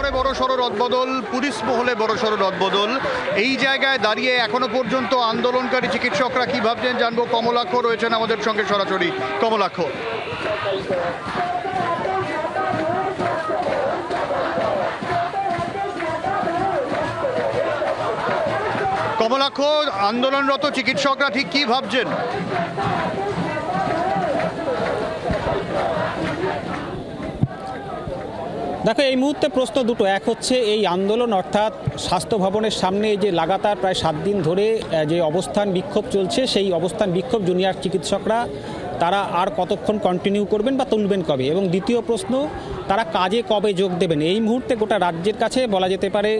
স্তরে বড়সড় রদবদল, পুলিশ মহলে বড়সড় রদবদল। এই জায়গায় দাঁড়িয়ে এখনো পর্যন্ত আন্দোলনকারী চিকিৎসকরা কি ভাবছেন জানবো। কমলাক্ষ রয়েছেন আমাদের সঙ্গে সরাসরি। কমলাক্ষ, আন্দোলনরত চিকিৎসকরা ঠিক কি ভাবছেন? দেখো, এই মুহূর্তে প্রশ্ন দুটো। এক হচ্ছে এই আন্দোলন, অর্থাৎ স্বাস্থ্য ভবনের সামনে যে লাগাতার প্রায় 7 দিন ধরে যে অবস্থান বিক্ষোভ চলছে, সেই অবস্থান বিক্ষোভ জুনিয়র চিকিৎসকরা তারা আর কতক্ষণ কন্টিনিউ করবেন বা তুলবেন কবে? এবং দ্বিতীয় প্রশ্ন, তারা কাজে কবে যোগ দেবেন? এই মুহূর্তে গোটা রাজ্যের কাছে বলা যেতে পারে,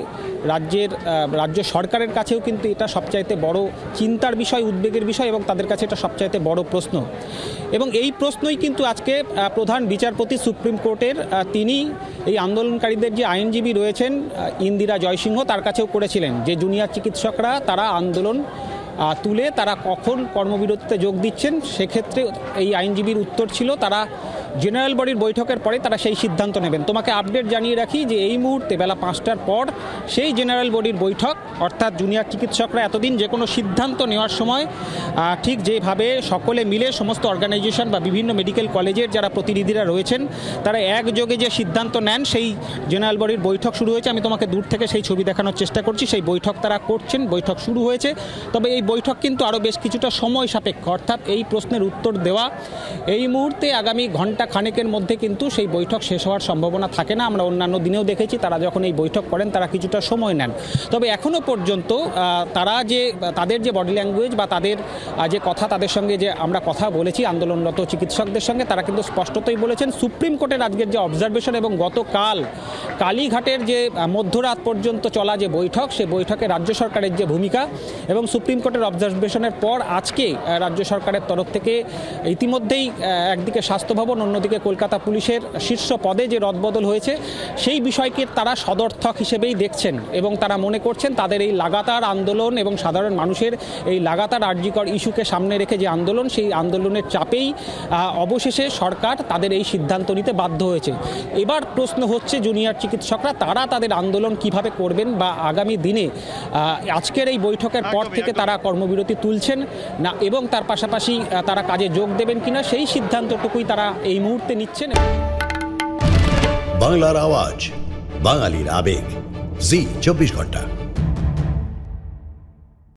রাজ্য সরকারের কাছেও কিন্তু এটা সবচাইতে বড় চিন্তার বিষয়, উদ্বেগের বিষয়, এবং তাদের কাছে এটা সবচাইতে বড় প্রশ্ন। এবং এই প্রশ্নই কিন্তু আজকে প্রধান বিচারপতি সুপ্রিম কোর্টের তিনি এই আন্দোলনকারীদের যে আইনজীবী রয়েছেন ইন্দিরা জয়সিংহ, তার কাছেও করেছিলেন যে জুনিয়র চিকিৎসকরা তারা আন্দোলন তুলে তারা কখন কর্মবিরতিতে যোগ দিচ্ছেন। সেক্ষেত্রে এই আইনজীবীর উত্তর ছিল তারা জেনারেল বডির বৈঠকের পরে তারা সেই সিদ্ধান্ত নেবেন। তোমাকে আপডেট জানিয়ে রাখি যে এই মুহূর্তে বেলা 5টার পর সেই জেনারেল বডির বৈঠক, অর্থাৎ জুনিয়র চিকিৎসকরা এতদিন যে কোনো সিদ্ধান্ত নেওয়ার সময় ঠিক যেভাবে সকলে মিলে সমস্ত অর্গানাইজেশন বা বিভিন্ন মেডিকেল কলেজের যারা প্রতিনিধিরা রয়েছেন তারা একযোগে যে সিদ্ধান্ত নেন, সেই জেনারেল বডির বৈঠক শুরু হয়েছে। আমি তোমাকে দূর থেকে সেই ছবি দেখানোর চেষ্টা করছি। সেই বৈঠক তারা করছেন, বৈঠক শুরু হয়েছে। তবে এই বৈঠক কিন্তু আরও বেশ কিছুটা সময় সাপেক্ষ, অর্থাৎ এই প্রশ্নের উত্তর দেওয়া এই মুহূর্তে আগামী ঘন্টা খানেকের মধ্যে কিন্তু সেই বৈঠক শেষ হওয়ার সম্ভাবনা থাকে না। আমরা অন্যান্য দিনেও দেখেছি তারা যখন এই বৈঠক করেন তারা কিছুটা সময় নেন। তবে এখনও পর্যন্ত তারা যে তাদের যে বডি ল্যাঙ্গুয়েজ বা তাদের যে কথা, তাদের সঙ্গে যে আমরা কথা বলেছি আন্দোলনরত চিকিৎসকদের সঙ্গে, তারা কিন্তু স্পষ্টতই বলেছেন সুপ্রিম কোর্টের আজকের যে অবজারভেশন এবং গতকাল কালীঘাটের যে মধ্যরাত পর্যন্ত চলা যে বৈঠক, সে বৈঠকে রাজ্য সরকারের যে ভূমিকা এবং সুপ্রিম কোর্টের অবজারভেশনের পর আজকে রাজ্য সরকারের তরফ থেকে ইতিমধ্যেই একদিকে স্বাস্থ্য ভবন, অন্যদিকে কলকাতা পুলিশের শীর্ষ পদে যে রদবদল হয়েছে সেই বিষয়কে তারা সদর্থক হিসেবেই দেখছেন এবং তারা মনে করছেন তাদের এই লাগাতার আন্দোলন এবং সাধারণ মানুষের এই লাগাতার আরজিকর ইস্যুকে সামনে রেখে যে আন্দোলন, সেই আন্দোলনের চাপেই অবশেষে সরকার তাদের এই সিদ্ধান্ত নিতে বাধ্য হয়েছে। এবার প্রশ্ন হচ্ছে জুনিয়র চিকিৎসকরা তারা তাদের আন্দোলন কিভাবে করবেন বা আগামী দিনে আজকের এই বৈঠকের পর থেকে তারা কর্মবিরতি তুলছেন না এবং তার পাশাপাশি তারা কাজে যোগ দেবেন কিনা সেই সিদ্ধান্তটুকুই তারা এই মুহূর্তে নিচ্ছেন। বাংলার আওয়াজ, বাঙালির আবেগ, জি 24 ঘন্টা।